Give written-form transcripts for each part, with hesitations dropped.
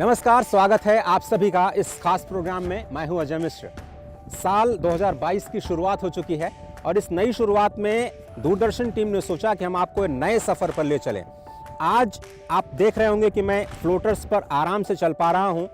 नमस्कार, स्वागत है आप सभी का इस खास प्रोग्राम में। मैं हूं अजय मिश्र। साल 2022 की शुरुआत हो चुकी है और इस नई शुरुआत में दूरदर्शन टीम ने सोचा कि हम आपको नए सफ़र पर ले चलें। आज आप देख रहे होंगे कि मैं फ्लोटर्स पर आराम से चल पा रहा हूं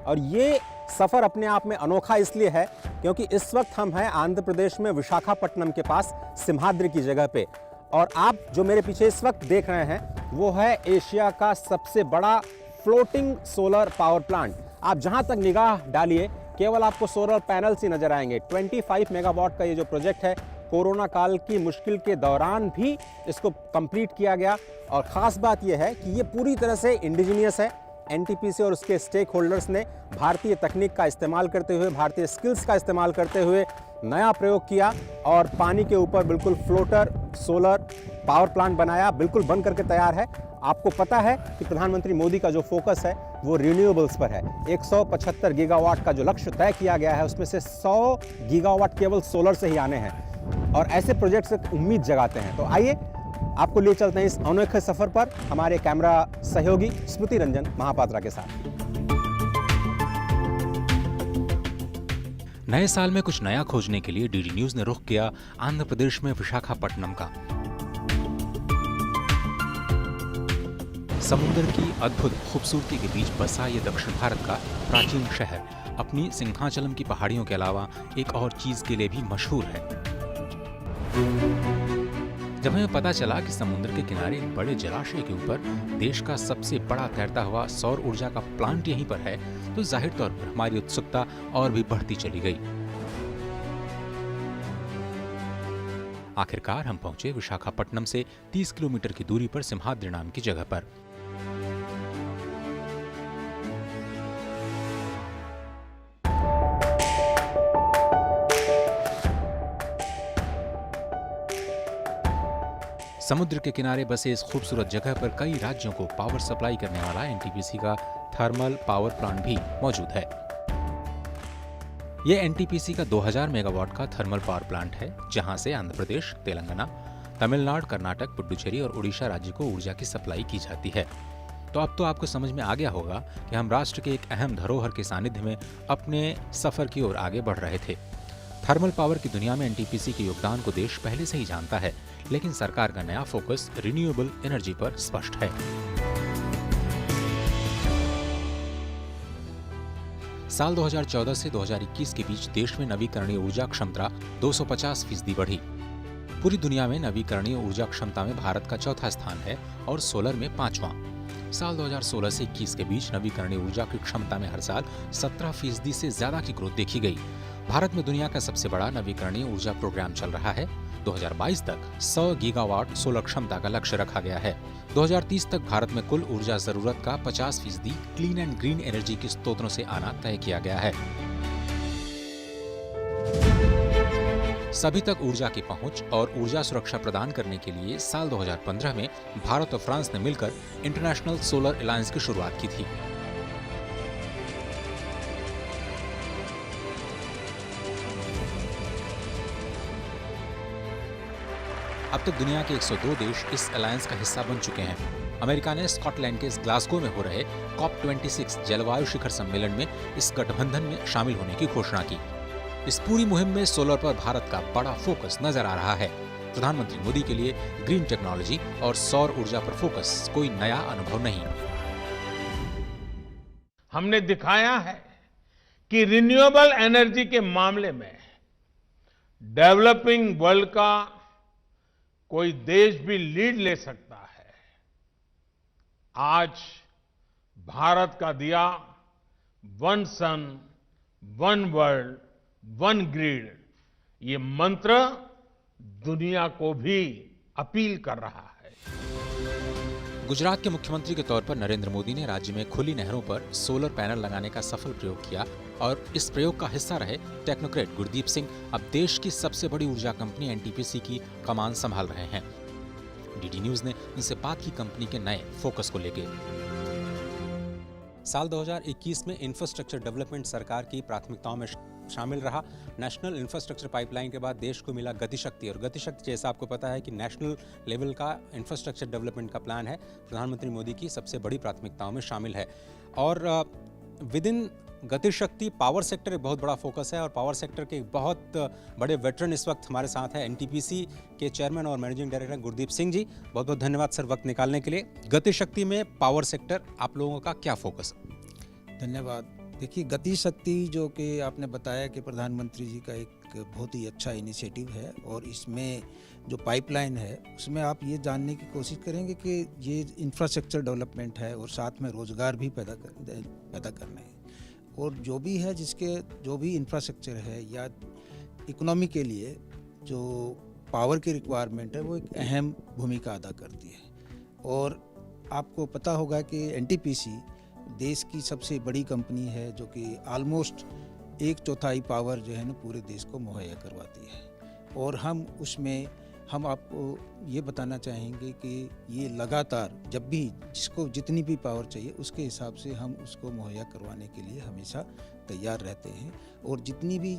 और ये सफ़र अपने आप में अनोखा इसलिए है क्योंकि इस वक्त हम हैं आंध्र प्रदेश में विशाखापट्टनम के पास सिम्हाद्री की जगह पे। और आप जो मेरे पीछे इस वक्त देख रहे हैं वो है एशिया का सबसे बड़ा फ्लोटिंग सोलर पावर प्लांट। आप जहां तक निगाह डालिए केवल आपको सोलर पैनल्स ही नजर आएंगे। 25 मेगावाट का ये जो प्रोजेक्ट है, कोरोना काल की मुश्किल के दौरान भी इसको कंप्लीट किया गया। और ख़ास बात यह है कि ये पूरी तरह से इंडिजीनियस है। एनटीपीसी और उसके स्टेक होल्डर्स ने भारतीय तकनीक का इस्तेमाल करते हुए, भारतीय स्किल्स का इस्तेमाल करते हुए नया प्रयोग किया और पानी के ऊपर बिल्कुल फ्लोटर सोलर पावर प्लांट बनाया, बिल्कुल बन करके तैयार है। आपको पता है कि प्रधानमंत्री मोदी का जो फोकस है वो रिन्यूएबल्स पर है। 175 गीगावाट का जो लक्ष्य तय किया गया है उसमें से 100 गीगावाट केवल सोलर से ही आने हैं और ऐसे प्रोजेक्ट से उम्मीद जगाते हैं। तो आइए आपको ले चलते हैं इस अनोखे सफर पर हमारे कैमरा सहयोगी स्मृति रंजन महापात्रा के साथ। नए साल में कुछ नया खोजने के लिए डीडी न्यूज ने रुख किया आंध्र प्रदेश में विशाखापट्टनम का। समुद्र की अद्भुत खूबसूरती के बीच बसा ये दक्षिण भारत का प्राचीन शहर अपनी सिंहाचलम की पहाड़ियों के अलावा एक और चीज के लिए भी मशहूर है। जब हमें पता चला कि समुद्र के किनारे एक बड़े जलाशय के ऊपर देश का सबसे बड़ा तैरता हुआ सौर ऊर्जा का प्लांट यहीं पर है, तो जाहिर तौर पर हमारी उत्सुकता और भी बढ़ती चली गई। आखिरकार हम पहुंचे विशाखापट्टनम से 30 किलोमीटर की दूरी पर सिम्हाद्री नाम की जगह पर। समुद्र के किनारे बसे इस खूबसूरत जगह पर कई राज्यों को पावर सप्लाई करने वाला एनटीपीसी का थर्मल पावर प्लांट भी मौजूद है। यह एनटीपीसी का 2000 मेगावाट का थर्मल पावर प्लांट है, जहां से आंध्र प्रदेश, तेलंगाना, तमिलनाडु, कर्नाटक, पुडुचेरी और उड़ीसा राज्य को ऊर्जा की सप्लाई की जाती है। तो अब तो आपको समझ में आ गया होगा कि हम राष्ट्र के एक अहम धरोहर के सानिध्य में अपने सफर की ओर आगे बढ़ रहे थे। थर्मल पावर की दुनिया में एनटीपीसी के योगदान को देश पहले से ही जानता है, लेकिन सरकार का नया फोकस रिन्यूएबल एनर्जी पर स्पष्ट है। साल 2014 से 2021 के बीच देश में नवीकरणीय ऊर्जा क्षमता 250% बढ़ी। पूरी दुनिया में नवीकरणीय ऊर्जा क्षमता में भारत का चौथा स्थान है और सोलर में 5वां। साल 2016 से 21 के बीच नवीकरणीय ऊर्जा की क्षमता में हर साल 17% से ज्यादा की ग्रोथ देखी गई। भारत में दुनिया का सबसे बड़ा नवीकरणीय ऊर्जा प्रोग्राम चल रहा है। 2022 तक 100 गीगावाट सोलर क्षमता का लक्ष्य रखा गया है। 2030 तक भारत में कुल ऊर्जा जरूरत का 50% क्लीन एंड ग्रीन एनर्जी के स्रोतों से आना तय किया गया है। सभी तक ऊर्जा की पहुंच और ऊर्जा सुरक्षा प्रदान करने के लिए साल 2015 में भारत और फ्रांस ने मिलकर इंटरनेशनल सोलर अलायंस की शुरुआत की थी। अब तक दुनिया के 102 देश इस अलायंस का हिस्सा बन चुके हैं। अमेरिका ने स्कॉटलैंड के ग्लासगो में हो रहे COP26 जलवायु शिखर सम्मेलन में इस गठबंधन में शामिल होने की घोषणा की। इस पूरी मुहिम में सोलर पर भारत का बड़ा फोकस नजर आ रहा है। प्रधानमंत्री मोदी के लिए ग्रीन टेक्नोलॉजी और सौर ऊर्जा पर फोकस कोई नया अनुभव नहीं। हमने दिखाया है कि रिन्यूएबल एनर्जी के मामले में डेवलपिंग वर्ल्ड का कोई देश भी लीड ले सकता है। आज भारत का दिया वन सन, वन वर्ल्ड, वन ग्रिड, ये मंत्र दुनिया को भी अपील कर रहा है। गुजरात के मुख्यमंत्री के तौर पर नरेंद्र मोदी ने राज्य में खुली नहरों पर सोलर पैनल लगाने का सफल प्रयोग किया और इस प्रयोग का हिस्सा रहे टेक्नोक्रेट गुरदीप सिंह अब देश की सबसे बड़ी ऊर्जा कंपनी एनटीपीसी की कमान संभाल रहे हैं। डीडी न्यूज ने उनसे बात की कंपनी के नए फोकस को लेकर। साल 2021 में इंफ्रास्ट्रक्चर डेवलपमेंट सरकार की प्राथमिकताओं में शामिल रहा। नेशनल इंफ्रास्ट्रक्चर पाइपलाइन के बाद देश को मिला गतिशक्ति, और गतिशक्ति जैसा आपको पता है कि नेशनल लेवल का इंफ्रास्ट्रक्चर डेवलपमेंट का प्लान है, प्रधानमंत्री मोदी की सबसे बड़ी प्राथमिकताओं में शामिल है। और within Gati Shakti power sector एक बहुत बड़ा फोकस है, और पावर सेक्टर के एक बहुत बड़े वेटरन इस वक्त हमारे साथ हैं एनटीपीसी के चेयरमैन और मैनेजिंग डायरेक्टर गुरदीप सिंह जी। बहुत बहुत धन्यवाद सर वक्त निकालने के लिए। गतिशक्ति में पावर सेक्टर आप लोगों का क्या फोकस है? धन्यवाद। देखिए, गति शक्ति जो कि आपने बताया कि प्रधानमंत्री जी का एक बहुत ही अच्छा इनिशिएटिव है, और इसमें जो पाइपलाइन है उसमें आप ये जानने की कोशिश करेंगे कि ये इंफ्रास्ट्रक्चर डेवलपमेंट है और साथ में रोज़गार भी पैदा करना है। और जो भी है, जो भी इंफ्रास्ट्रक्चर है या इकोनॉमी के लिए जो पावर की रिक्वायरमेंट है वो एक अहम भूमिका अदा करती है। और आपको पता होगा कि एनटीपीसी देश की सबसे बड़ी कंपनी है जो कि ऑलमोस्ट 1/4 पावर जो है ना पूरे देश को मुहैया करवाती है। और हम आपको ये बताना चाहेंगे कि ये लगातार जब भी जिसको जितनी भी पावर चाहिए उसके हिसाब से हम उसको मुहैया करवाने के लिए हमेशा तैयार रहते हैं, और जितनी भी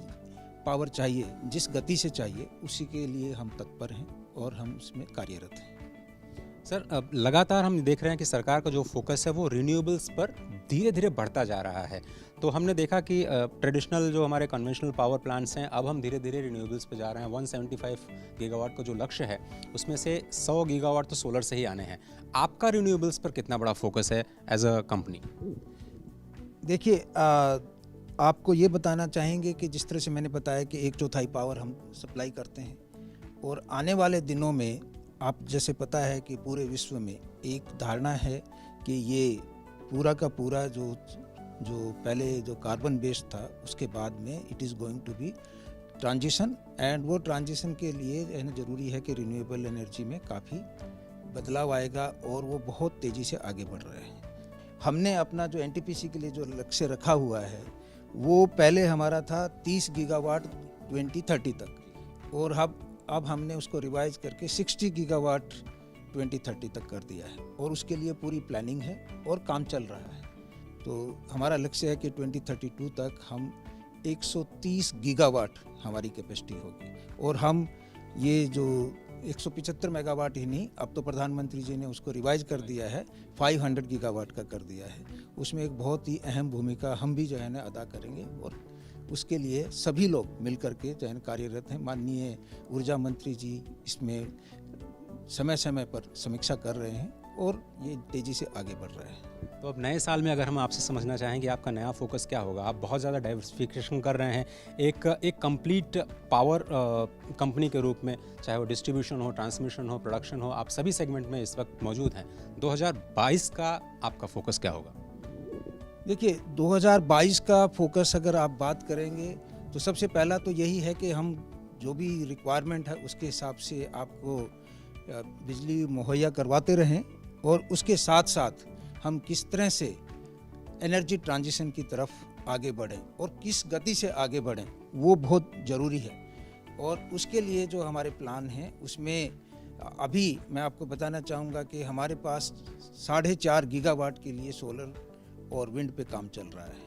पावर चाहिए, जिस गति से चाहिए, उसी के लिए हम तत्पर हैं और हम उसमें कार्यरत हैं। सर, अब लगातार हम देख रहे हैं कि सरकार का जो फोकस है वो रिन्यूएबल्स पर धीरे धीरे बढ़ता जा रहा है। तो हमने देखा कि ट्रेडिशनल जो हमारे कन्वेंशनल पावर प्लांट्स हैं, अब हम धीरे धीरे रिन्यूएबल्स पे जा रहे हैं। 175 गीगावाट का जो लक्ष्य है उसमें से 100 गीगावाट तो सोलर से ही आने हैं। आपका रिन्यूएबल्स पर कितना बड़ा फोकस है एज अ कंपनी? देखिए, आपको ये बताना चाहेंगे कि जिस तरह से मैंने बताया कि 1/4 पावर हम सप्लाई करते हैं, और आने वाले दिनों में आप जैसे पता है कि पूरे विश्व में एक धारणा है कि ये पूरा का पूरा जो पहले जो कार्बन बेस्ड था उसके बाद में it is going to be transition, and वो ट्रांजिशन के लिए ज़रूरी है कि रिन्यूएबल एनर्जी में काफ़ी बदलाव आएगा, और वो बहुत तेज़ी से आगे बढ़ रहे हैं। हमने अपना जो एनटीपीसी के लिए जो लक्ष्य रखा हुआ है वो पहले हमारा था 30 गीगावाट 2030 तक, और अब हमने उसको रिवाइज करके 60 गीगावाट 2030 तक कर दिया है, और उसके लिए पूरी प्लानिंग है और काम चल रहा है। तो हमारा लक्ष्य है कि 2032 तक हम 130 गीगावाट हमारी कैपेसिटी होगी, और हम ये जो 175 मेगावाट ही नहीं, अब तो प्रधानमंत्री जी ने उसको रिवाइज कर दिया है, 500 गीगावाट का कर दिया है। उसमें एक बहुत ही अहम भूमिका हम भी जो है ना अदा करेंगे, और उसके लिए सभी लोग मिलकर के जो है कार्यरत हैं। माननीय ऊर्जा मंत्री जी इसमें समय समय पर समीक्षा कर रहे हैं, और ये तेज़ी से आगे बढ़ रहा है। तो अब नए साल में अगर हम आपसे समझना चाहेंगे आपका नया फोकस क्या होगा? आप बहुत ज़्यादा डाइवर्सिफिकेशन कर रहे हैं, एक कंप्लीट पावर कंपनी के रूप में, चाहे वो डिस्ट्रीब्यूशन हो, ट्रांसमिशन हो, प्रोडक्शन हो, आप सभी सेगमेंट में इस वक्त मौजूद हैं। 2022 का आपका फोकस क्या होगा? देखिए, 2022 का फोकस अगर आप बात करेंगे तो सबसे पहला तो यही है कि हम जो भी रिक्वायरमेंट है उसके हिसाब से आपको बिजली मुहैया करवाते रहें, और उसके साथ साथ हम किस तरह से एनर्जी ट्रांजिशन की तरफ आगे बढ़ें और किस गति से आगे बढ़ें वो बहुत ज़रूरी है। और उसके लिए जो हमारे प्लान हैं उसमें अभी मैं आपको बताना चाहूँगा कि हमारे पास 4.5 गीगावाट के लिए सोलर और विंड पे काम चल रहा है,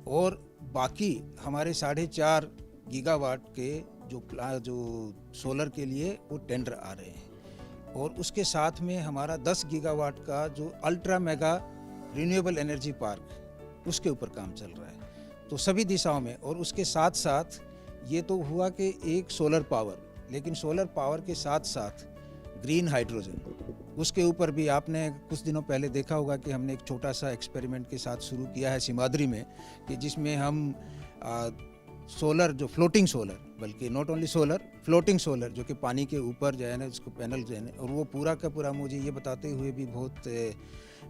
और बाकी हमारे 4.5 गीगावाट के जो सोलर के लिए वो टेंडर आ रहे हैं, और उसके साथ में हमारा 10 गीगावाट का जो ultra mega renewable energy park उसके ऊपर काम चल रहा है। तो सभी दिशाओं में, और उसके साथ साथ ये तो हुआ कि एक सोलर पावर, लेकिन सोलर पावर के साथ साथ ग्रीन हाइड्रोजन, उसके ऊपर भी आपने कुछ दिनों पहले देखा होगा कि हमने एक छोटा सा एक्सपेरिमेंट के साथ शुरू किया है सीमाद्री में, कि जिसमें हम सोलर जो फ्लोटिंग सोलर, बल्कि not only solar, floating solar जो कि पानी के ऊपर जो है ना उसको पैनल जो है ना, और वो पूरा का पूरा मुझे ये बताते हुए भी बहुत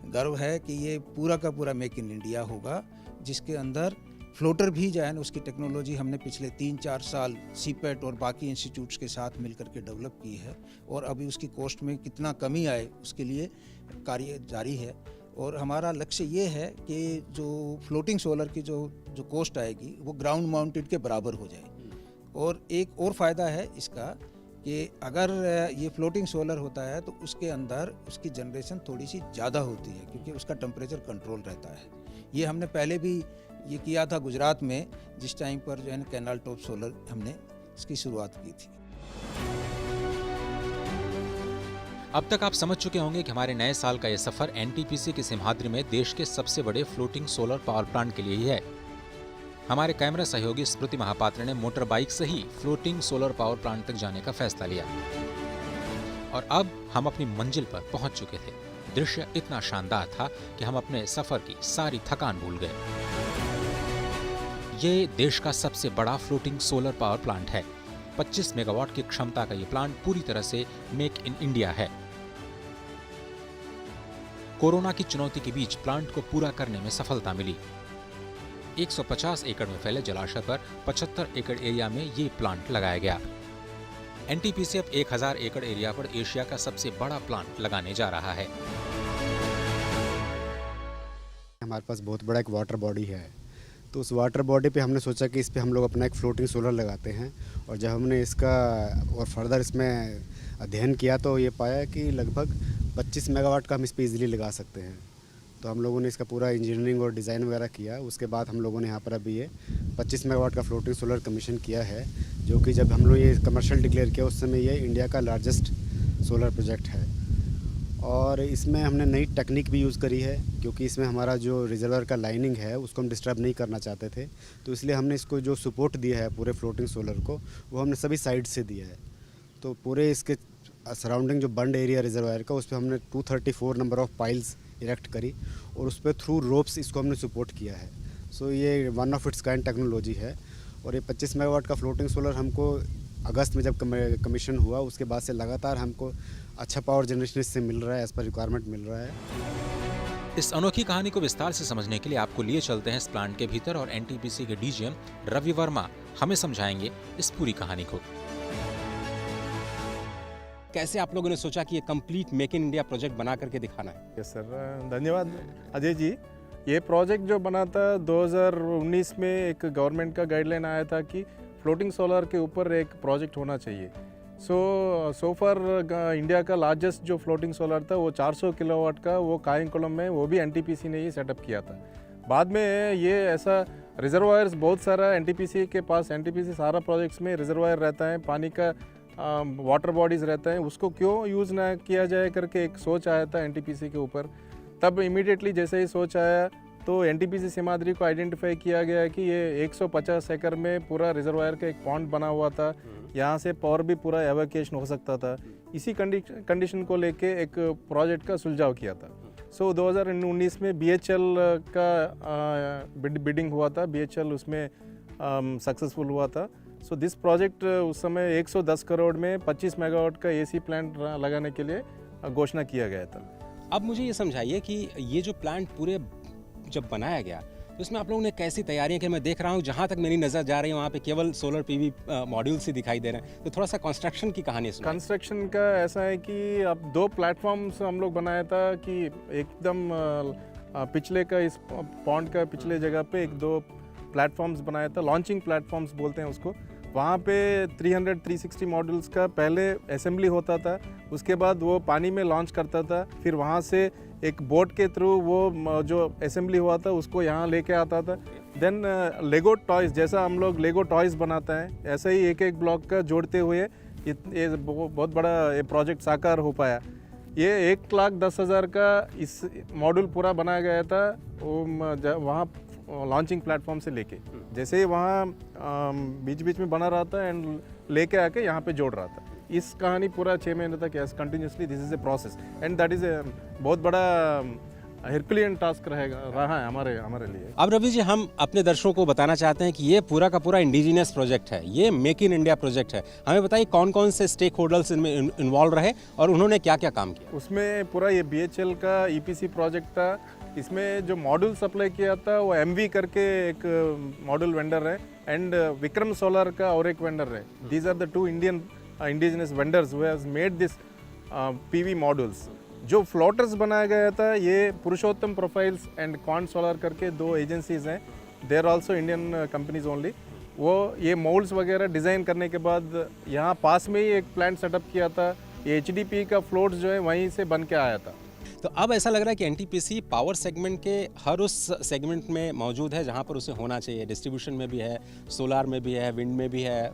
गर्व है कि ये पूरा का पूरा मेक इन इंडिया होगा, जिसके अंदर फ्लोटर भी जो है ना उसकी टेक्नोलॉजी हमने पिछले 3-4 साल सीपेट और बाकी इंस्टीट्यूट्स के साथ मिलकर के डेवलप की है, और अभी उसकी कॉस्ट में कितना कमी आए उसके लिए कार्य जारी है। और हमारा लक्ष्य ये है कि जो फ्लोटिंग सोलर की जो कॉस्ट आएगी वो ग्राउंड माउंटेड के बराबर हो जाए। और एक और फ़ायदा है इसका कि अगर ये फ्लोटिंग सोलर होता है तो उसके अंदर उसकी जनरेशन थोड़ी सी ज़्यादा होती है क्योंकि उसका टेम्परेचर कंट्रोल रहता है। ये हमने पहले भी ये किया था गुजरात में, जिस टाइम पर जो है ना कैनाल टॉप सोलर हमने इसकी शुरुआत की थी। अब तक आप समझ चुके होंगे कि हमारे नए साल का यह सफर एनटीपीसी के सिमहाद्री में देश के सबसे बड़े फ्लोटिंग सोलर पावर प्लांट के लिए ही है। हमारे कैमरा सहयोगी स्मृति महापात्र ने मोटर बाइक से ही फ्लोटिंग सोलर पावर प्लांट तक जाने का फैसला लिया और अब हम अपनी मंजिल पर पहुंच चुके थे। दृश्य इतना शानदार था कि हम अपने सफर की सारी थकान भूल गए। ये देश का सबसे बड़ा फ्लोटिंग सोलर पावर प्लांट है। 25 मेगावाट की क्षमता का ये प्लांट पूरी तरह से मेक इन इंडिया है। कोरोना की चुनौती के बीच प्लांट को पूरा करने में सफलता मिली। 150 एकड़ में फैले जलाशय पर 75 एकड़ एरिया में ये प्लांट लगाया गया। एनटीपीसी अब 1000 एकड़ एरिया पर एशिया का सबसे बड़ा प्लांट लगाने जा रहा है। हमारे पास बहुत बड़ा एक वाटर बॉडी है, तो उस वाटर बॉडी पे हमने सोचा कि इस पे हम लोग अपना एक फ्लोटिंग सोलर लगाते हैं। और जब हमने इसका और फर्दर इसमें अध्ययन किया तो ये पाया कि लगभग 25 मेगावाट का हम इस पे ईजिली लगा सकते हैं। तो हम लोगों ने इसका पूरा इंजीनियरिंग और डिज़ाइन वगैरह किया। उसके बाद हम लोगों ने यहाँ पर अभी ये 25 मेगावाट का फ्लोटिंग सोलर कमीशन किया है, जो कि जब हम लोग ये कमर्शियल डिक्लेयर किया उस समय ये इंडिया का लार्जेस्ट सोलर प्रोजेक्ट है। और इसमें हमने नई टेक्निक भी यूज़ करी है, क्योंकि इसमें हमारा जो रिजर्वर का लाइनिंग है उसको हम डिस्टर्ब नहीं करना चाहते थे। तो इसलिए हमने इसको जो सपोर्ट दिया है पूरे फ्लोटिंग सोलर को, वो हमने सभी साइड से दिया है। तो पूरे इसके सराउंडिंग जो बंड एरिया रिजर्वायर का, उस पर हमने 234 नंबर ऑफ पाइल्स इरेक्ट करी और उस पर थ्रू रोप्स इसको हमने सपोर्ट किया है। सो ये one of its kind technology है। और ये 25 मेगावाट का फ्लोटिंग सोलर हमको अगस्त में जब कमीशन हुआ उसके बाद से लगातार हमको अच्छा पावर जनरेशन इससे मिल रहा है, एज पर रिक्वायरमेंट मिल रहा है। इस अनोखी कहानी को विस्तार से समझने के लिए आपको लिए चलते हैं इस प्लांट के भीतर और एनटीपीसी के डीजीएम रवि वर्मा हमें समझाएंगे इस पूरी कहानी को। कैसे आप लोगों ने सोचा कि ये complete make in India project बना करके दिखाना है? यस सर, धन्यवाद अजय जी। ये प्रोजेक्ट जो बना था 2019 में, एक गवर्नमेंट का गाइडलाइन आया था कि फ्लोटिंग सोलर के ऊपर एक प्रोजेक्ट होना चाहिए। सो फार इंडिया का लार्जेस्ट जो फ्लोटिंग सोलर था वो 400 किलोवाट का, वो कायंकुलम में, वो भी एनटीपीसी ने ही सेटअप किया था। बाद में ये ऐसा रिजर्वायर्स बहुत सारा एनटीपीसी के पास, एनटीपीसी सारा प्रोजेक्ट्स में रिजर्वायर रहता है, पानी का वाटर बॉडीज़ रहता है, उसको क्यों यूज़ ना किया जाए करके एक सोच आया था एनटीपीसी के ऊपर। तब इमीडिएटली जैसे ही सोच आया तो एनटीपीसी सिमाद्री को आइडेंटिफाई किया गया कि ये 150 एकड़ में पूरा रिजर्वायर का एक पॉन्ड बना हुआ था, यहाँ से पावर भी पूरा एवैक्यूएशन हो सकता था। इसी कंडीशन को लेके एक प्रोजेक्ट का सुलझाव किया था। 2019 में बीएचएल का बिडिंग हुआ था, बीएचएल उसमें सक्सेसफुल हुआ था। दिस प्रोजेक्ट उस समय 110 करोड़ में 25 मेगावाट का एसी प्लांट लगाने के लिए घोषणा किया गया था। अब मुझे ये समझाइए कि ये जो प्लांट पूरे जब बनाया गया तो इसमें आप लोगों ने कैसी तैयारियां की? मैं देख रहा हूं जहां तक मेरी नज़र जा रही है वहां पे केवल सोलर पीवी मॉड्यूल्स ही दिखाई दे रहे हैं। तो थोड़ा सा कंस्ट्रक्शन की कहानी सुनाइए। कंस्ट्रक्शन का ऐसा है कि अब 2 प्लेटफॉर्म्स हम लोग बनाया था कि एकदम पिछले का, इस पॉन्ड का पिछले जगह पे 1-2 प्लेटफॉर्म्स बनाया था, लॉन्चिंग प्लेटफॉर्म्स बोलते हैं उसको। वहाँ पे 360 मॉड्यूल्स का पहले असेंबली होता था, उसके बाद वो पानी में लॉन्च करता था, फिर वहाँ से एक बोट के थ्रू वो जो असेंबली हुआ था उसको यहाँ लेके आता था। देन लेगो टॉयज़, जैसा हम लोग लेगो टॉयज़ बनाता है, ऐसे ही एक ब्लॉक का जोड़ते हुए ये बहुत बड़ा ये प्रोजेक्ट साकार हो पाया। ये 1,10,000 का इस मॉड्यूल पूरा बनाया गया था वो वहाँ लॉन्चिंग प्लेटफॉर्म से लेके, जैसे ही वहाँ बीच बीच में बना रहा था एंड लेके आके यहाँ पे जोड़ रहा था। इस कहानी पूरा 6 महीने तक continuously this is a process and that is a बहुत बड़ा हिरकुलियन टास्क रहा है हमारे लिए। अब रवि जी, हम अपने दर्शकों को बताना चाहते हैं कि ये पूरा का पूरा इंडिजिनियस प्रोजेक्ट है, ये मेक इन इंडिया प्रोजेक्ट है। हमें बताइए कौन कौन से स्टेक होल्डर्स इनमें इन्वॉल्व रहे और उन्होंने क्या क्या काम किया? उसमें पूरा ये बीएचएल का ईपीसी प्रोजेक्ट था। इसमें जो मॉड्यूल सप्लाई किया था वो एमवी करके एक मॉड्यूल वेंडर है एंड विक्रम सोलर का और एक वेंडर है। These are the 2 Indian indigenous vendors who has made this PV modules. जो फ्लोटर्स बनाया गया था ये Purushottam Profiles and Quant Solar करके 2 एजेंसीज हैं, they are also Indian companies only. वो ये मोल्ड्स वगैरह डिज़ाइन करने के बाद यहाँ पास में ही एक प्लांट सेटअप किया था। ये HDP का फ्लोट्स जो है वहीं से बन के आया था। तो अब ऐसा लग रहा है कि एनटीपीसी पावर सेगमेंट के हर उस सेगमेंट में मौजूद है जहां पर उसे होना चाहिए। डिस्ट्रीब्यूशन में भी है, सोलार में भी है, विंड में भी है,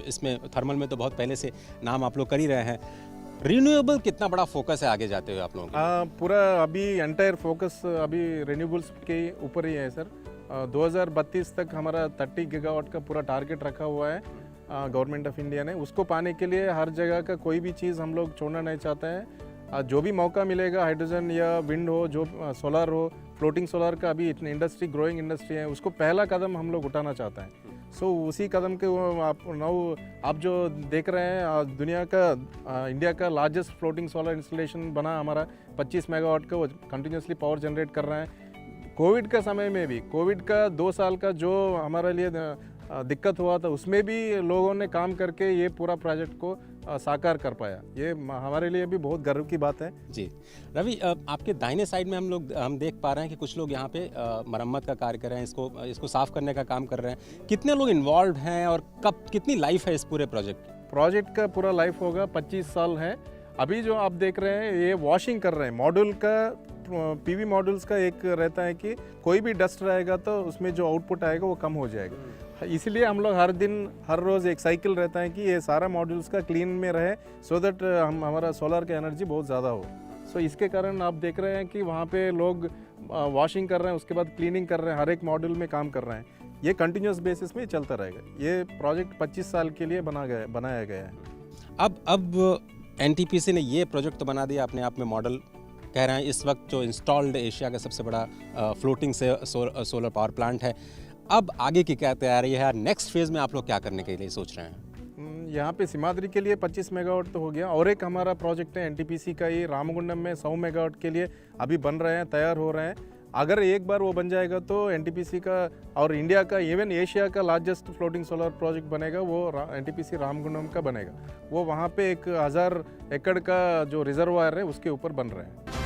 इसमें थर्मल में तो बहुत पहले से नाम आप लोग कर ही रहे हैं। रिन्यूएबल कितना बड़ा फोकस है आगे जाते हुए आप लोगों का? पूरा अभी एंटायर फोकस अभी रिन्यूएबल्स के ऊपर ही है सर। 2032 तक हमारा 30 गीगावाट का पूरा टारगेट रखा हुआ है गवर्नमेंट ऑफ इंडिया ने। उसको पाने के लिए हर जगह का कोई भी चीज़ हम लोग छोड़ना नहीं चाहते हैं। जो भी मौका मिलेगा, हाइड्रोजन या विंड हो, जो सोलर हो, फ्लोटिंग सोलर का अभी इतनी इंडस्ट्री, ग्रोइंग इंडस्ट्री है, उसको पहला कदम हम लोग उठाना चाहते हैं। सो उसी कदम के आप जो देख रहे हैं दुनिया का इंडिया का लार्जेस्ट फ्लोटिंग सोलर इंस्टॉलेशन बना हमारा 25 मेगावाट का, वो कंटिन्यूसली पावर जनरेट कर रहे हैं। कोविड का समय में भी, कोविड का 2 साल का जो हमारे लिए दिक्कत हुआ था, उसमें भी लोगों ने काम करके ये पूरा प्रोजेक्ट को साकार कर पाया। ये हमारे लिए भी बहुत गर्व की बात है। जी रवि, आपके दाहिने साइड में हम देख पा रहे हैं कि कुछ लोग यहाँ पे मरम्मत का कार्य कर रहे हैं, इसको साफ करने का काम कर रहे हैं। कितने लोग इन्वॉल्व हैं और कब कितनी लाइफ है इस पूरे प्रोजेक्ट की? प्रोजेक्ट का पूरा लाइफ होगा 25 साल है। अभी जो आप देख रहे हैं ये वॉशिंग कर रहे हैं मॉड्यूल का। PV मॉड्यूल्स का एक रहता है कि कोई भी डस्ट रहेगा तो उसमें जो आउटपुट आएगा वो कम हो जाएगा। इसलिए हम लोग हर रोज़ एक साइकिल रहता है कि ये सारा मॉड्यूल्स का क्लीन में रहे, सो दैट हमारा सोलर का एनर्जी बहुत ज़्यादा हो। सो इसके कारण आप देख रहे हैं कि वहाँ पे लोग वॉशिंग कर रहे हैं, उसके बाद क्लीनिंग कर रहे हैं, हर एक मॉड्यूल में काम कर रहे हैं। ये कंटिन्यूस बेसिस में चलता रहेगा। ये प्रोजेक्ट 25 साल के लिए बनाया गया है। अब एनटीपीसी ने ये प्रोजेक्ट तो बना दिया, अपने आप में मॉडल कह रहे हैं। इस वक्त जो इंस्टॉल्ड एशिया का सबसे बड़ा फ्लोटिंग से सोलर पावर प्लांट है। अब आगे की क्या तैयारी है? नेक्स्ट फेज में आप लोग क्या करने के लिए सोच रहे हैं? यहाँ पे सिमाद्री के लिए 25 मेगावाट तो हो गया, और एक हमारा प्रोजेक्ट है एनटीपीसी का, ये रामगुंडम में 100 मेगावाट के लिए अभी बन रहे हैं, तैयार हो रहे हैं। अगर एक बार वो बन जाएगा तो एनटीपीसी का और इंडिया का, इवन एशिया का लार्जेस्ट फ्लोटिंग सोलर प्रोजेक्ट बनेगा, वो एनटीपीसी रामगुंडम का बनेगा। वो वहाँ पे 1000 एकड़ का जो रिजर्वायर है उसके ऊपर बन रहे हैं।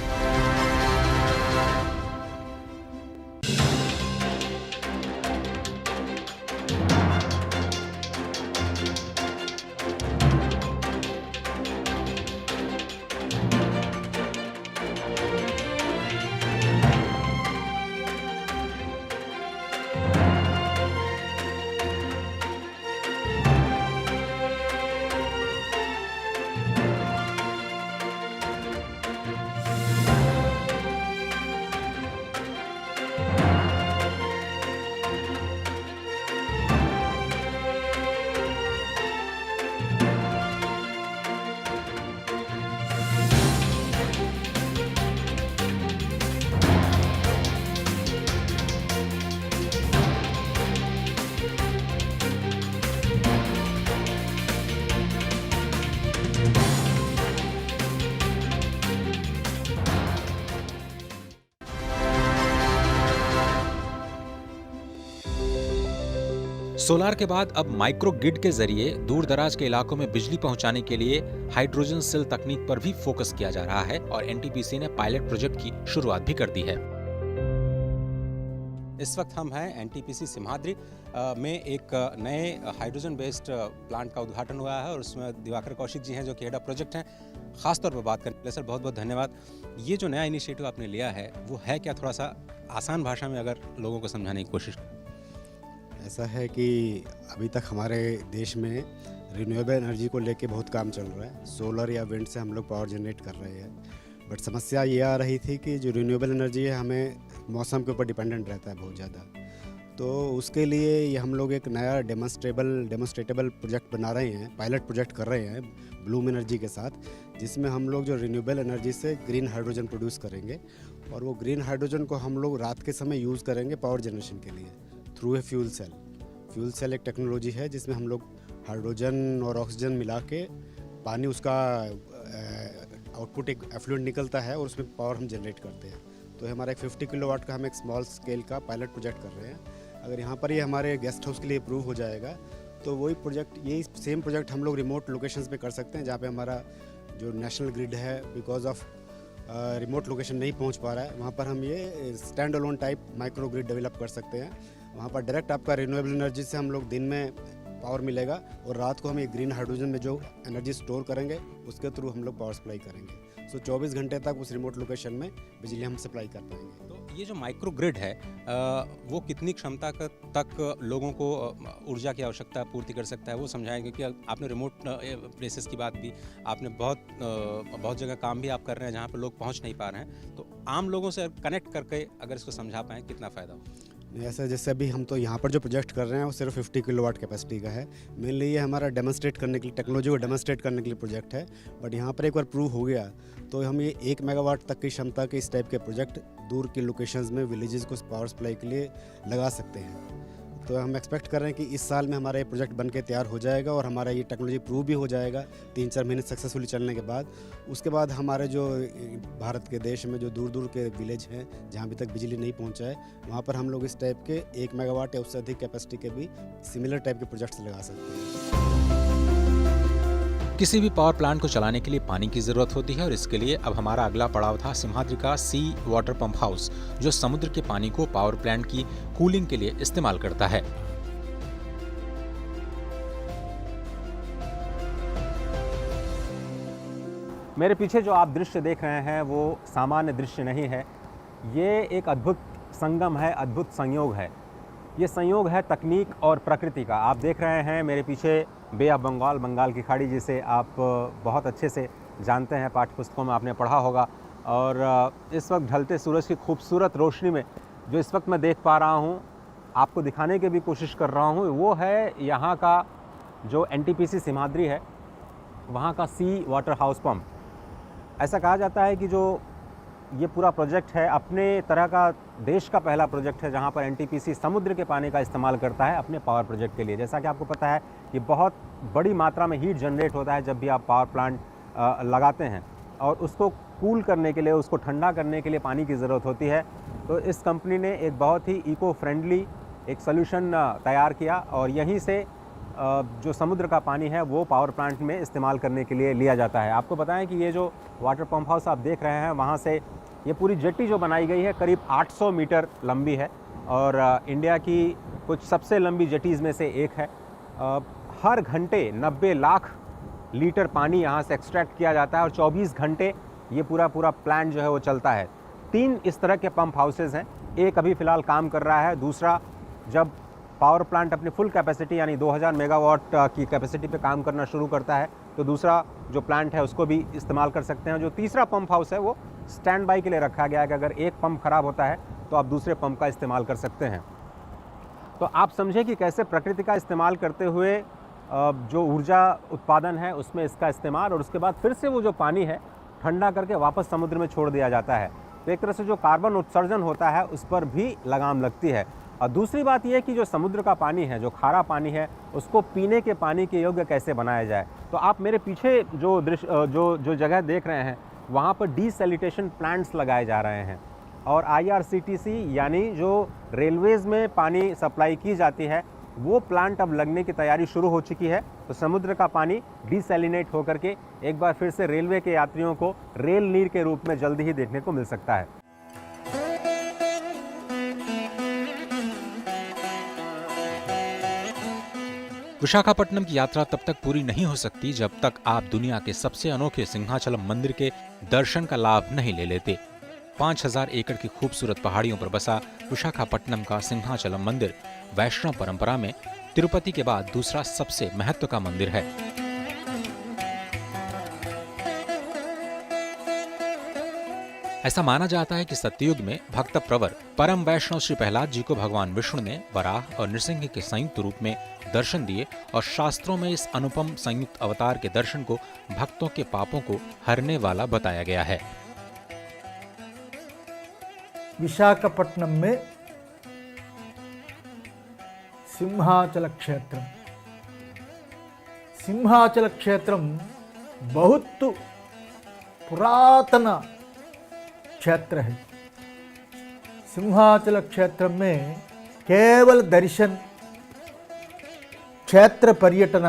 सोलार के बाद अब माइक्रो ग्रिड के जरिए दूर दराज के इलाकों में बिजली पहुंचाने के लिए हाइड्रोजन सेल तकनीक पर भी फोकस किया जा रहा है और एनटीपीसी ने पायलट प्रोजेक्ट की शुरुआत भी कर दी है। इस वक्त हम हैं एनटीपीसी सिम्हाद्री में एक नए हाइड्रोजन बेस्ड प्लांट का उद्घाटन हुआ है और उसमें दिवाकर कौशिक जी हैं जो कि हेड ऑफ प्रोजेक्ट हैं। खासतौर पर बात करने के लिए सर बहुत बहुत धन्यवाद। ये जो नया इनिशिएटिव आपने लिया है वो है क्या? थोड़ा सा आसान भाषा में अगर लोगों को समझाने की कोशिश। ऐसा है कि अभी तक हमारे देश में रिन्यूएबल एनर्जी को लेके बहुत काम चल रहा है। सोलर या विंड से हम लोग पावर जनरेट कर रहे हैं, बट समस्या ये आ रही थी कि जो रिन्यूएबल एनर्जी है हमें मौसम के ऊपर डिपेंडेंट रहता है बहुत ज़्यादा। तो उसके लिए ये हम लोग एक नया डेमोस्ट्रेटेबल प्रोजेक्ट बना रहे हैं, पायलट प्रोजेक्ट कर रहे हैं ब्लूम एनर्जी के साथ, जिसमें हम लोग जो रिन्यूएबल एनर्जी से ग्रीन हाइड्रोजन प्रोड्यूस करेंगे और वो ग्रीन हाइड्रोजन को हम लोग रात के समय यूज़ करेंगे पावर जनरेशन के लिए through a fuel cell. Fuel cell एक टेक्नोलॉजी है जिसमें हम लोग हाइड्रोजन और ऑक्सीजन मिला के पानी उसका आउटपुट एक एफ्लुएंट निकलता है और उसमें पावर हम जनरेट करते हैं। तो हमारा एक 50 किलोवाट का हम एक स्मॉल स्केल का पायलट प्रोजेक्ट कर रहे हैं। अगर यहाँ पर ये हमारे गेस्ट हाउस के लिए अप्रूव हो जाएगा तो वही प्रोजेक्ट, यही सेम प्रोजेक्ट हम लोग रिमोट लोकेशंस पे कर सकते हैं जहाँ पे हमारा जो नेशनल ग्रिड है बिकॉज ऑफ रिमोट लोकेशन नहीं पहुँच पा रहा है, वहाँ पर हम ये stand alone type micro grid develop कर सकते हैं वहाँ पर डायरेक्ट आपका रिन्यूएबल एनर्जी से हम लोग दिन में पावर मिलेगा और रात को हम ये ग्रीन हाइड्रोजन में जो एनर्जी स्टोर करेंगे उसके थ्रू हम लोग पावर सप्लाई करेंगे। सो 24 घंटे तक उस रिमोट लोकेशन में बिजली हम सप्लाई कर पाएंगे। तो ये जो माइक्रो ग्रिड है वो कितनी क्षमता तक लोगों को ऊर्जा की आवश्यकता पूर्ति कर सकता है वो समझाएं, क्योंकि आपने रिमोट प्लेसेस की बात की, आपने बहुत जगह काम भी आप कर रहे हैं जहाँ पर लोग पहुँच नहीं पा रहे हैं, तो आम लोगों से कनेक्ट करके अगर इसको समझा पाएँ कितना फ़ायदा हो। ऐसा जैसे अभी हम तो यहाँ पर जो प्रोजेक्ट कर रहे हैं वो सिर्फ 50 किलोवाट कैपेसिटी का है। मेनली ये हमारा डेमोन्स्ट्रेट करने के लिए, टेक्नोलॉजी को डेमोन्स्ट्रेट करने के लिए प्रोजेक्ट है। बट यहाँ पर एक बार प्रूव हो गया तो हम ये 1 मेगावाट तक की क्षमता के इस टाइप के प्रोजेक्ट दूर की लोकेशंस में विलेजेस को पावर सप्लाई के लिए लगा सकते हैं। तो हम एक्सपेक्ट कर रहे हैं कि इस साल में हमारा ये प्रोजेक्ट बन के तैयार हो जाएगा और हमारा ये टेक्नोलॉजी प्रूव भी हो जाएगा 3-4 महीने सक्सेसफुली चलने के बाद। उसके बाद हमारे जो भारत के देश में जो दूर दूर के विलेज हैं जहाँ अभी तक बिजली नहीं पहुँचा है, वहाँ पर हम लोग इस टाइप के 1 मेगावाट या उससे अधिक कैपेसिटी के भी सिमिलर टाइप के प्रोजेक्ट्स लगा सकते हैं। किसी भी पावर प्लांट को चलाने के लिए पानी की जरूरत होती है और इसके लिए अब हमारा अगला पड़ाव था सिम्हाद्री का सी वाटर पंप हाउस, जो समुद्र के पानी को पावर प्लांट की कूलिंग के लिए इस्तेमाल करता है। मेरे पीछे जो आप दृश्य देख रहे हैं वो सामान्य दृश्य नहीं है, ये एक अद्भुत संगम है, अद्भुत संयोग है। ये संयोग है तकनीक और प्रकृति का। आप देख रहे हैं मेरे पीछे बे ऑफ बंगाल, बंगाल की खाड़ी, जिसे आप बहुत अच्छे से जानते हैं, पाठ्य पुस्तकों में आपने पढ़ा होगा। और इस वक्त ढलते सूरज की खूबसूरत रोशनी में जो इस वक्त मैं देख पा रहा हूँ, आपको दिखाने की भी कोशिश कर रहा हूँ, वो है यहाँ का जो NTPC सिम्हाद्री है, वहाँ का सी वाटर हाउस पंप। ऐसा कहा जाता है कि जो ये पूरा प्रोजेक्ट है अपने तरह का देश का पहला प्रोजेक्ट है जहाँ पर NTPC समुद्र के पानी का इस्तेमाल करता है अपने पावर प्रोजेक्ट के लिए। जैसा कि आपको पता है कि बहुत बड़ी मात्रा में हीट जनरेट होता है जब भी आप पावर प्लांट लगाते हैं, और उसको कूल करने के लिए, उसको ठंडा करने के लिए पानी की ज़रूरत होती है। तो इस कंपनी ने एक बहुत ही इको फ्रेंडली एक सोल्यूशन तैयार किया और यहीं से जो समुद्र का पानी है वो पावर प्लांट में इस्तेमाल करने के लिए लिया जाता है। आपको बताएं कि ये जो वाटर पंप हाउस आप देख रहे हैं, वहाँ से ये पूरी जेट्टी जो बनाई गई है करीब 800 मीटर लंबी है और इंडिया की कुछ सबसे लंबी जेटीज़ में से एक है। हर घंटे 90 लाख लीटर पानी यहाँ से एक्सट्रैक्ट किया जाता है और 24 घंटे ये पूरा प्लांट जो है वो चलता है। 3 इस तरह के पंप हाउसेज हैं, एक अभी फ़िलहाल काम कर रहा है, दूसरा जब पावर प्लांट अपनी फुल कैपेसिटी यानी 2000 मेगावाट की कैपेसिटी पे काम करना शुरू करता है तो दूसरा जो प्लांट है उसको भी इस्तेमाल कर सकते हैं। जो तीसरा पंप हाउस है वो स्टैंड बाई के लिए रखा गया है कि अगर एक पंप ख़राब होता है तो आप दूसरे पंप का इस्तेमाल कर सकते हैं। तो आप समझें कि कैसे प्रकृति का इस्तेमाल करते हुए जो ऊर्जा उत्पादन है उसमें इसका इस्तेमाल, और उसके बाद फिर से वो जो पानी है ठंडा करके वापस समुद्र में छोड़ दिया जाता है। तो एक तरह से जो कार्बन उत्सर्जन होता है उस पर भी लगाम लगती है। और दूसरी बात यह कि जो समुद्र का पानी है, जो खारा पानी है, उसको पीने के पानी के योग्य कैसे बनाया जाए। तो आप मेरे पीछे जो दृश्य जो जगह देख रहे हैं वहाँ पर डीसैलिटेशन प्लांट्स लगाए जा रहे हैं और IRCTC यानी जो रेलवेज़ में पानी सप्लाई की जाती है वो प्लांट अब लगने की तैयारी शुरू हो चुकी है। तो समुद्र का पानी डीसैलिनेट होकर के एक बार फिर से रेलवे के यात्रियों को रेल नीर के रूप में जल्दी ही देखने को मिल सकता है। विशाखापट्टनम की यात्रा तब तक पूरी नहीं हो सकती जब तक आप दुनिया के सबसे अनोखे सिंहाचलम मंदिर के दर्शन का लाभ नहीं ले लेते। 5000 एकड़ की खूबसूरत पहाड़ियों पर बसा विशाखापट्टनम का सिंहाचलम मंदिर वैष्णव परंपरा में तिरुपति के बाद दूसरा सबसे महत्व का मंदिर है। ऐसा माना जाता है कि सत्ययुग में भक्त प्रवर परम वैष्णव श्री प्रहलाद जी को भगवान विष्णु ने वराह और नृसिंह के संयुक्त रूप में दर्शन दिए और शास्त्रों में इस अनुपम संयुक्त अवतार के दर्शन को भक्तों के पापों को हरने वाला बताया गया है। विशाखापट्टनम में सिंहाचल क्षेत्र, सिंहाचल क्षेत्र बहुत पुरातन क्षेत्र है। सिंहाचल क्षेत्र में केवल दर्शन, क्षेत्र पर्यटन,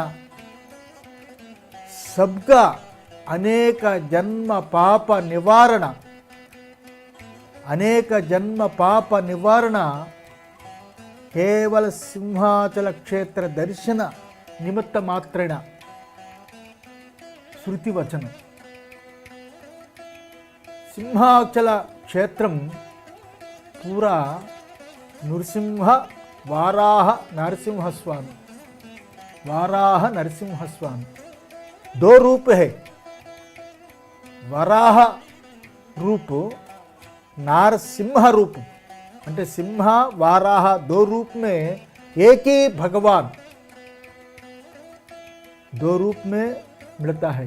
सबका अनेक जन्म पाप निवारण, अनेक जन्म पाप निवारण केवल सिंहाचल क्षेत्र दर्शन निमित्त मात्रेण श्रुतिवचनं सिंहाचल क्षेत्रम पूरा नृसिंह वाराह नरसिंह स्वामी, वाराह नरसिंह स्वामी 2 रूप है। वराह रूप, नारसिंह रूप, అంటే सिंह वाराह 2 रूप में एक ही भगवान 2 रूप में मिलता है।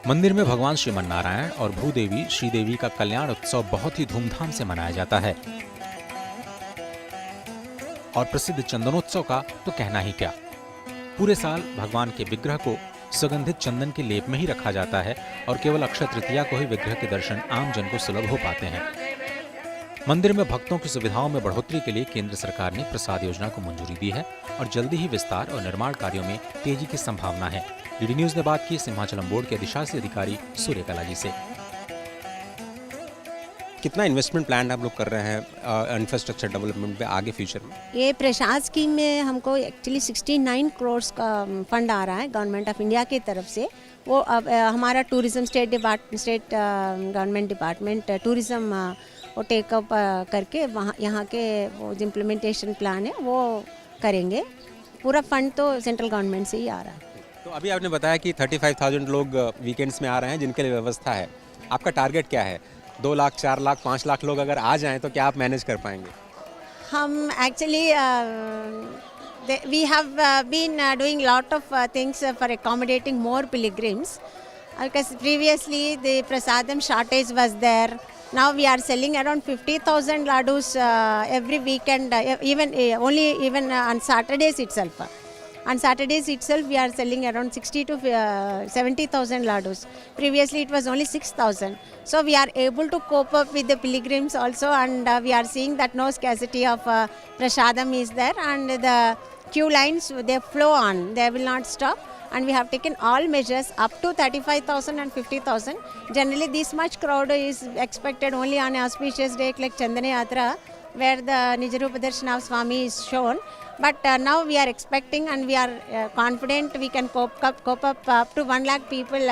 मंदिर में भगवान श्रीमन नारायण और भूदेवी श्रीदेवी का कल्याण उत्सव बहुत ही धूमधाम से मनाया जाता है और प्रसिद्ध चंदनोत्सव का तो कहना ही क्या। पूरे साल भगवान के विग्रह को सुगंधित चंदन के लेप में ही रखा जाता है और केवल अक्षय तृतीया को ही विग्रह के दर्शन आम जन को सुलभ हो पाते हैं। मंदिर में भक्तों की सुविधाओं में बढ़ोतरी के लिए केंद्र सरकार ने प्रसाद योजना को मंजूरी दी है और जल्दी ही विस्तार और निर्माण कार्यों में तेजी की संभावना है। डीडी न्यूज ने बात की सिंहाचलम बोर्ड के अधिशासी अधिकारी सूर्यकला जी से। कितना इन्वेस्टमेंट प्लान आप लोग कर रहे हैं इंफ्रास्ट्रक्चर डेवलपमेंट पे आगे फ्यूचर में? ये प्रसाद स्कीम में हमको एक्चुअली 69 करोड़ का फंड आ रहा है गवर्नमेंट ऑफ इंडिया की तरफ से। वो अब हमारा tourism state government department tourism वो टेकअप करके वहाँ यहाँ के वो जो इम्प्लीमेंटेशन प्लान है वो करेंगे। पूरा फंड तो सेंट्रल गवर्नमेंट से ही आ रहा है। तो अभी आपने बताया कि 35,000 लोग वीकेंड्स में आ रहे हैं जिनके लिए व्यवस्था है। आपका टारगेट क्या है? 2 लाख, 4 लाख, 5 लाख लोग अगर आ जाएं तो क्या आप मैनेज कर पाएंगे? हम actually we have been doing lot of things for accommodating more pilgrims because previously the prasadam shortage was there. Now we are selling around 50,000 ladus every weekend, even on Saturdays itself. On Saturdays itself, we are selling around 60 to 70,000 ladus. Previously, it was only 6,000. So we are able to cope up with the pilgrims also, and we are seeing that no scarcity of prasadam is there, and the queue lines, they flow on. They will not stop. And we have taken all measures up to 35,000 and 50,000. Generally, this much crowd is expected only on an auspicious day like Chandana Yatra, where the Nijarupa Darshana of Swami is shown. But now we are expecting and we are confident we can cope up to 1 lakh people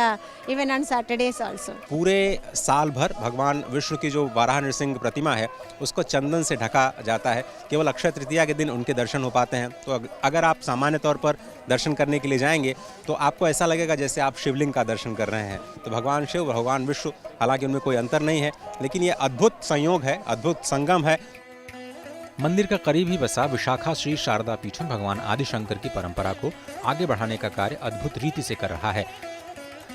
even on Saturdays also. पूरे साल भर भगवान विष्णु की जो वाराह नृसिंह प्रतिमा है उसको चंदन से ढका जाता है। केवल अक्षय तृतीया के दिन उनके दर्शन हो पाते हैं। तो अगर आप सामान्य तौर पर दर्शन करने के लिए जाएंगे तो आपको ऐसा लगेगा जैसे आप शिवलिंग का दर्शन कर रहे हैं। तो भगवान शिव, भगवान विष्णु, हालांकि उनमें कोई अंतर नहीं है, लेकिन ये अद्भुत संयोग है, अद्भुत संगम है। मंदिर का करीब ही बसा विशाखा श्री शारदा पीठम भगवान आदिशंकर की परंपरा को आगे बढ़ाने का कार्य अद्भुत रीति से कर रहा है,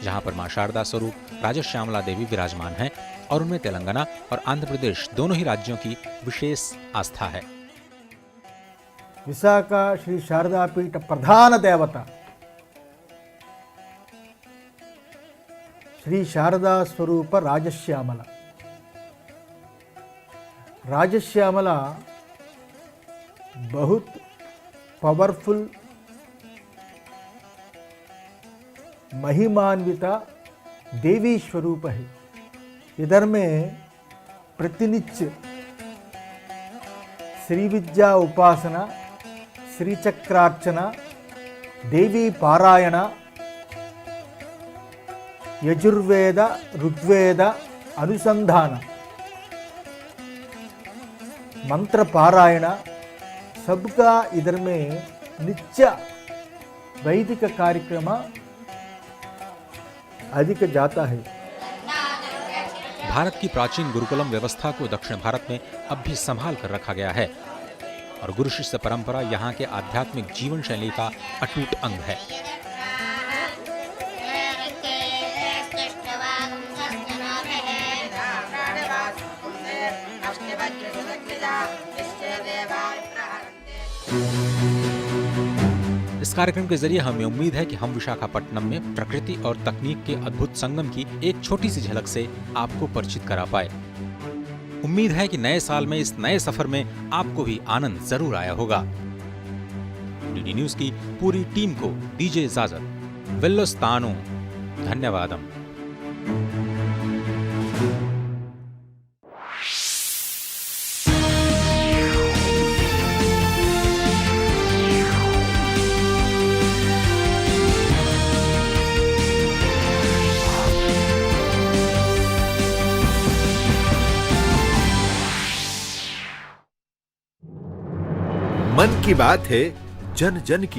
जहां पर मां शारदा स्वरूप राजश्यामला देवी विराजमान हैं और उनमें तेलंगाना और आंध्र प्रदेश दोनों ही राज्यों की विशेष आस्था है। विशाखा श्री शारदा पीठ प्रधान देवता श्री शारदा स्वरूप राजश्यामला। राजश्यामला बहुत पावरफुल महिमान्विता देवी स्वरूप है। इधर में प्रतिनित्य श्री विद्या उपासना, श्री चक्रार्चना, देवी पारायण, यजुर्वेद ऋग्वेद अनुसंधान, मंत्र पारायण सबका इधर में नित्य वैदिक कार्यक्रम अधिक जाता है। भारत की प्राचीन गुरुकुलम व्यवस्था को दक्षिण भारत में अब भी संभाल कर रखा गया है और गुरु शिष्य परंपरा यहाँ के आध्यात्मिक जीवन शैली का अटूट अंग है। इस कार्यक्रम के जरिए हमें उम्मीद है कि हम विशाखापट्टनम में प्रकृति और तकनीक के अद्भुत संगम की एक छोटी सी झलक से आपको परिचित करा पाए। उम्मीद है कि नए साल में इस नए सफर में आपको भी आनंद जरूर आया होगा। डीडी न्यूज की पूरी टीम को दीजिए इजाजत। वेल्लोस्तानो, धन्यवादम। मन की बात है, जन जन की